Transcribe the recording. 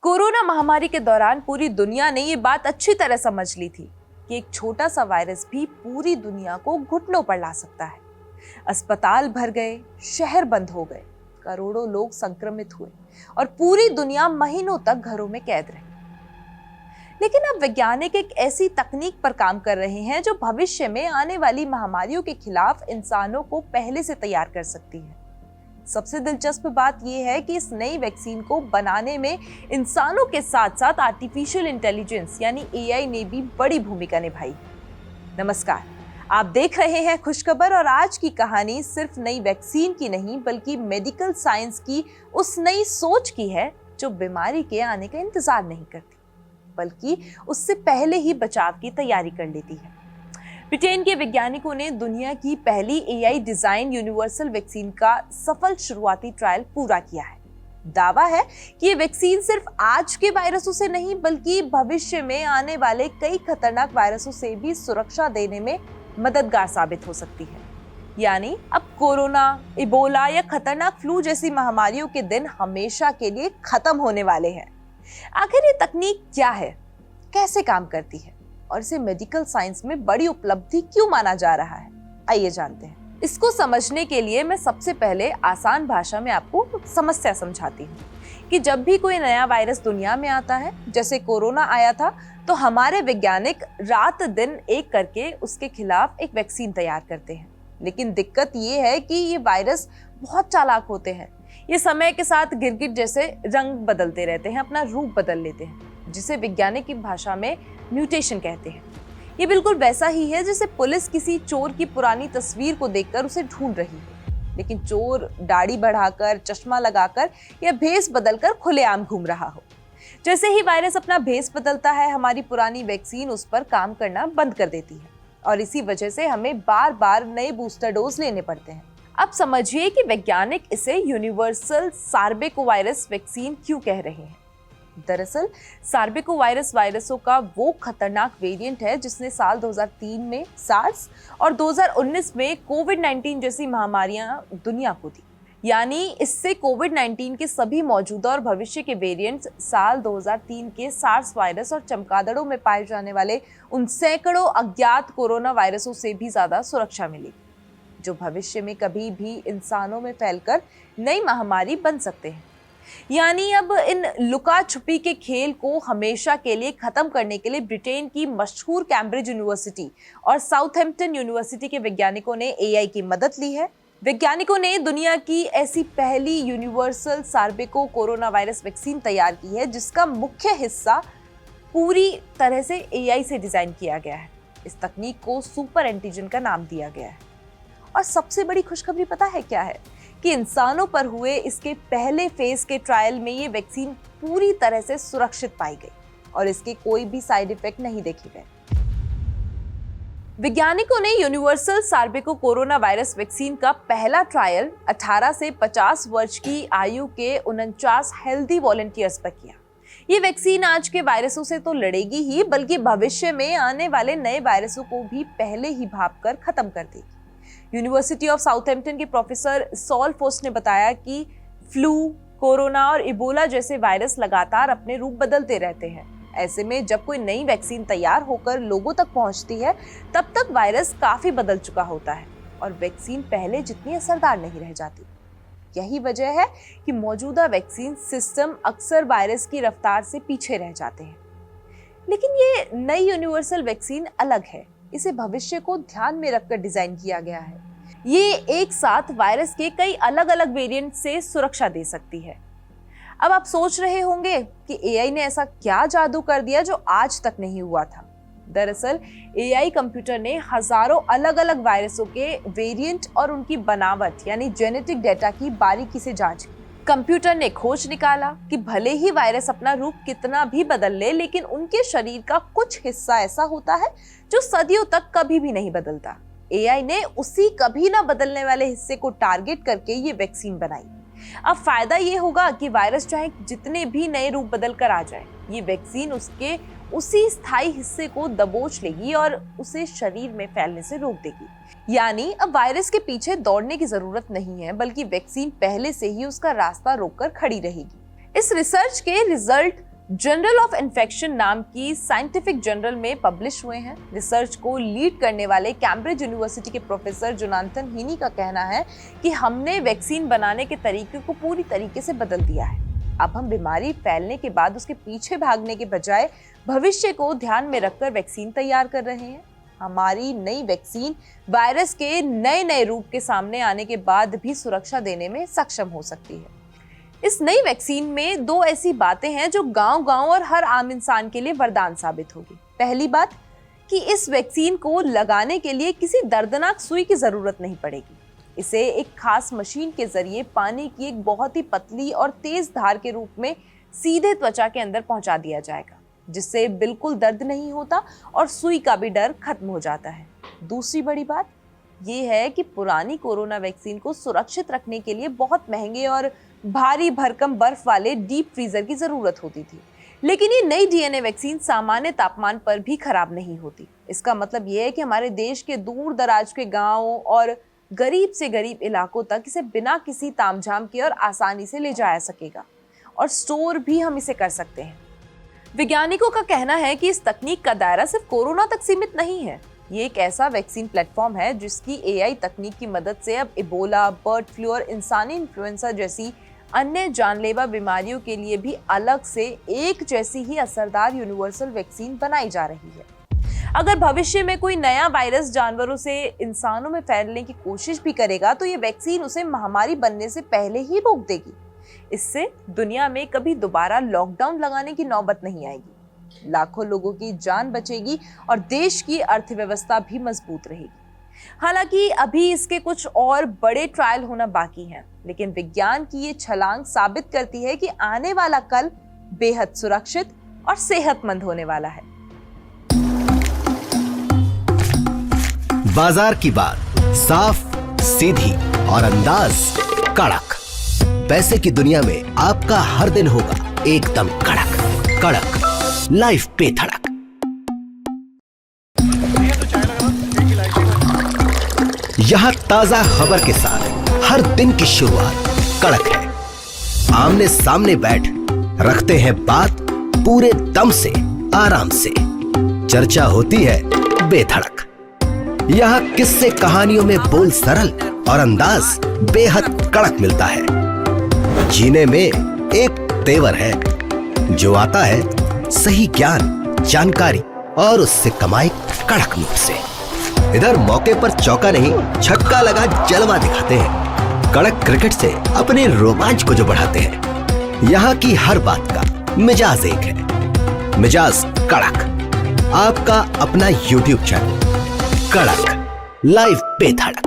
Corona महामारी के दौरान पूरी दुनिया ने ये बात अच्छी तरह समझ ली थी कि एक छोटा सा वायरस भी पूरी दुनिया को घुटनों पर ला सकता है। अस्पताल भर गए, शहर बंद हो गए, करोड़ों लोग संक्रमित हुए और पूरी दुनिया महीनों तक घरों में कैद रही। लेकिन अब वैज्ञानिक एक ऐसी तकनीक पर काम कर रहे हैं जो भविष्य में आने वाली महामारियों के खिलाफ इंसानों को पहले से तैयार कर सकती है। सबसे दिलचस्प बात यह है कि इस नई वैक्सीन को बनाने में इंसानों के साथ साथ आर्टिफिशियल इंटेलिजेंस यानी एआई ने भी बड़ी भूमिका निभाई। नमस्कार, आप देख रहे हैं खुशखबर और आज की कहानी सिर्फ नई वैक्सीन की नहीं बल्कि मेडिकल साइंस की उस नई सोच की है जो बीमारी के आने का इंतजार नहीं करती बल्कि उससे पहले ही बचाव की तैयारी कर लेती है। ब्रिटेन के वैज्ञानिकों ने दुनिया की पहली एआई डिजाइन यूनिवर्सल वैक्सीन का सफल शुरुआती ट्रायल पूरा किया है। दावा है कि ये वैक्सीन सिर्फ आज के वायरसों से नहीं बल्कि भविष्य में आने वाले कई खतरनाक वायरसों से भी सुरक्षा देने में मददगार साबित हो सकती है। यानी अब कोरोना, इबोला या खतरनाक फ्लू जैसी महामारियों के दिन हमेशा के लिए खत्म होने वाले हैं। आखिर ये तकनीक क्या है, कैसे काम करती है और इसे मेडिकल साइंस में बड़ी उपलब्धि क्यों माना जा रहा है, आइए जानते हैं। इसको समझने के लिए मैं सबसे पहले आसान भाषा में आपको समस्या समझाती हूँ कि जब भी कोई नया वायरस दुनिया में आता है, जैसे कोरोना आया था, तो हमारे वैज्ञानिक रात दिन एक करके उसके खिलाफ एक वैक्सीन तैयार करते हैं। लेकिन दिक्कत ये है कि ये वायरस बहुत चालाक होते हैं। ये समय के साथ गिरगिट जैसे रंग बदलते रहते हैं, अपना रूप बदल लेते हैं, जिसे वैज्ञानिक की भाषा में म्यूटेशन कहते हैं। ये बिल्कुल वैसा ही है जैसे पुलिस किसी चोर की पुरानी तस्वीर को देखकर उसे ढूंढ रही है, लेकिन चोर दाढ़ी बढ़ाकर, चश्मा लगाकर या भेस बदलकर खुलेआम घूम रहा हो। जैसे ही वायरस अपना भेस बदलता है, हमारी पुरानी वैक्सीन उस पर काम करना बंद कर देती है और इसी वजह से हमें बार बार नए बूस्टर डोज लेने पड़ते हैं। अब समझिए कि वैज्ञानिक इसे यूनिवर्सल सार्बेकोवायरस वैक्सीन क्यों कह रहे हैं। दरअसल सार्बेकोवायरस वायरसों का वो खतरनाक वेरिएंट है जिसने साल 2003 में सार्स और 2019 में कोविड-19 जैसी महामारियां दुनिया को दी। यानी इससे कोविड-19 के सभी मौजूदा और भविष्य के वेरिएंट्स साल 2003 के सार्स वायरस और चमगादड़ों में पाए जाने वाले उन सैकड़ों अज्ञात कोरोना वायरसों से भी ज्यादा सुरक्षा मिलेगी, जो भविष्य में कभी भी इंसानों में फैलकर नई महामारी बन सकते हैं। यानी अब इन लुका छुपी के खेल को हमेशा के लिए खत्म करने के लिए ब्रिटेन की मशहूर कैम्ब्रिज यूनिवर्सिटी और साउथहैम्पटन यूनिवर्सिटी के वैज्ञानिकों ने एआई की मदद ली है। वैज्ञानिकों ने दुनिया की ऐसी पहली यूनिवर्सल सार्बेको कोरोना वायरस वैक्सीन तैयार की है जिसका मुख्य हिस्सा पूरी तरह से एआई से डिजाइन किया गया है। इस तकनीक को सुपर एंटीजन का नाम दिया गया है। और सबसे बड़ी खुशखबरी पता है क्या है कि इंसानों पर हुए इसके पहले फेज के ट्रायल में ये वैक्सीन पूरी तरह से सुरक्षित पाई गई और इसके कोई भी साइड इफेक्ट नहीं देखे गए। वैज्ञानिकों ने यूनिवर्सल सार्बेको कोरोना वायरस वैक्सीन का पहला ट्रायल 18 से 50 वर्ष की आयु के 49 हेल्दी वॉलंटियर्स पर किया। ये वैक्सीन आज के वायरसों से तो लड़ेगी ही बल्कि भविष्य में आने वाले नए वायरसों को भी पहले ही भांपकर खत्म कर देगी। यूनिवर्सिटी ऑफ साउथहैम्पटन के प्रोफेसर सॉल फोस्ट ने बताया कि फ्लू, कोरोना और इबोला जैसे वायरस लगातार अपने रूप बदलते रहते हैं। ऐसे में जब कोई नई वैक्सीन तैयार होकर लोगों तक पहुंचती है, तब तक वायरस काफी बदल चुका होता है और वैक्सीन पहले जितनी असरदार नहीं रह जाती। यही वजह है कि मौजूदा वैक्सीन सिस्टम अक्सर वायरस की रफ्तार से पीछे रह जाते हैं। लेकिन ये नई यूनिवर्सल वैक्सीन अलग है। इसे भविष्य को ध्यान में रखकर डिजाइन किया गया है। ये एक साथ वायरस के कई अलग अलग वेरिएंट से सुरक्षा दे सकती है। अब आप सोच रहे होंगे कि एआई ने ऐसा क्या जादू कर दिया जो आज तक नहीं हुआ था। दरअसल एआई कंप्यूटर ने हजारों अलग अलग वायरसों के वेरिएंट और उनकी बनावट यानी जेनेटिक डेटा की बारीकी से जांच की। कंप्यूटर ने खोज निकाला कि भले ही वायरस अपना रूप कितना भी बदल ले, लेकिन उनके शरीर का कुछ हिस्सा ऐसा होता है जो सदियों तक कभी भी नहीं बदलता। एआई ने उसी कभी ना बदलने वाले हिस्से को टारगेट करके ये वैक्सीन बनाई। अब फायदा ये होगा कि वायरस चाहे जितने भी नए रूप बदल कर आ जाए, ये वैक्सीन उसके उसी स्थायी हिस्से को दबोच लेगी और उसे शरीर में फैलने से रोक देगी। यानी अब वायरस के पीछे दौड़ने की जरूरत नहीं है बल्कि वैक्सीन पहले से ही उसका रास्ता रोककर खड़ी रहेगी। इस रिसर्च के रिजल्ट जर्नल ऑफ इन्फेक्शन नाम की साइंटिफिक जर्नल में पब्लिश हुए हैं। रिसर्च को लीड करने वाले कैम्ब्रिज यूनिवर्सिटी के प्रोफेसर जोनाथन हीनी का कहना है कि हमने वैक्सीन बनाने के तरीके को पूरी तरीके से बदल दिया है। अब हम बीमारी फैलने के बाद उसके पीछे भागने के बजाय भविष्य को ध्यान में रखकर वैक्सीन तैयार कर रहे हैं। हमारी नई वैक्सीन वायरस के नए नए रूप के सामने आने के बाद भी सुरक्षा देने में सक्षम हो सकती है। इस नई वैक्सीन में 2 ऐसी बातें हैं जो गांव-गांव और हर आम इंसान के लिए वरदान साबित होगी। पहली बात कि इस वैक्सीन को लगाने के लिए किसी दर्दनाक सुई की जरूरत नहीं पड़ेगी। इसे एक खास मशीन के जरिए पानी की एक बहुत ही पतली और तेज धार के रूप में सीधे त्वचा के अंदर पहुंचा दिया जाएगा, जिससे बिल्कुल दर्द नहीं होता और सुई का भी डर खत्म हो जाता है। दूसरी बड़ी बात यह है कि पुरानी कोरोना वैक्सीन को सुरक्षित रखने के लिए बहुत महंगे और भारी भरकम बर्फ वाले डीप फ्रीजर की जरूरत होती थी, लेकिन ये नई डीएनए वैक्सीन सामान्य तापमान पर भी खराब नहीं होती। इसका मतलब यह है कि हमारे देश के दूर दराज के गांवों और गरीब से गरीब इलाकों तक इसे बिना किसी तामझाम के और आसानी से ले जाया सकेगा और स्टोर भी हम इसे कर सकते हैं। वैज्ञानिकों का कहना है कि इस तकनीक का दायरा सिर्फ कोरोना तक सीमित नहीं है। ये एक ऐसा वैक्सीन प्लेटफॉर्म है जिसकी एआई तकनीक की मदद से अब इबोला, बर्ड फ्लू और इंसानी इन्फ्लुएंजा जैसी अन्य जानलेवा बीमारियों के लिए भी अलग से एक जैसी ही असरदार यूनिवर्सल वैक्सीन बनाई जा रही है। अगर भविष्य में कोई नया वायरस जानवरों से इंसानों में फैलने की कोशिश भी करेगा तो ये वैक्सीन उसे महामारी बनने से पहले ही रोक देगी। इससे दुनिया में कभी दोबारा लॉकडाउन लगाने की नौबत नहीं आएगी। लाखों लोगों की जान बचेगी और देश की अर्थव्यवस्था भी मजबूत रहेगी। हालांकि अभी इसके कुछ और बड़े ट्रायल होना बाकी हैं, लेकिन विज्ञान की ये छलांग साबित करती है कि आने वाला कल बेहद सुरक्षित और सेहतमंद होने वाला है। बाजार की बात साफ, सीधी और अंदाज कड़क। पैसे की दुनिया में आपका हर दिन होगा एकदम कड़क। कड़क लाइफ पे धड़क। यहां ताजा खबर के साथ हर दिन की शुरुआत कड़क है। आमने सामने बैठ रखते हैं बात पूरे दम से, आराम से। चर्चा होती है बेधड़क। यहां किस्से कहानियों में बोल सरल और अंदाज बेहद कड़क मिलता है। जीने में एक तेवर है जो आता है सही ज्ञान, जानकारी और उससे कमाई कड़क नोट से। इधर मौके पर चौका नहीं छक्का लगा जलवा दिखाते हैं। कड़क क्रिकेट से अपने रोमांच को जो बढ़ाते हैं। यहाँ की हर बात का मिजाज एक है, मिजाज कड़क। आपका अपना YouTube चैनल कड़क लाइव पे धड़क।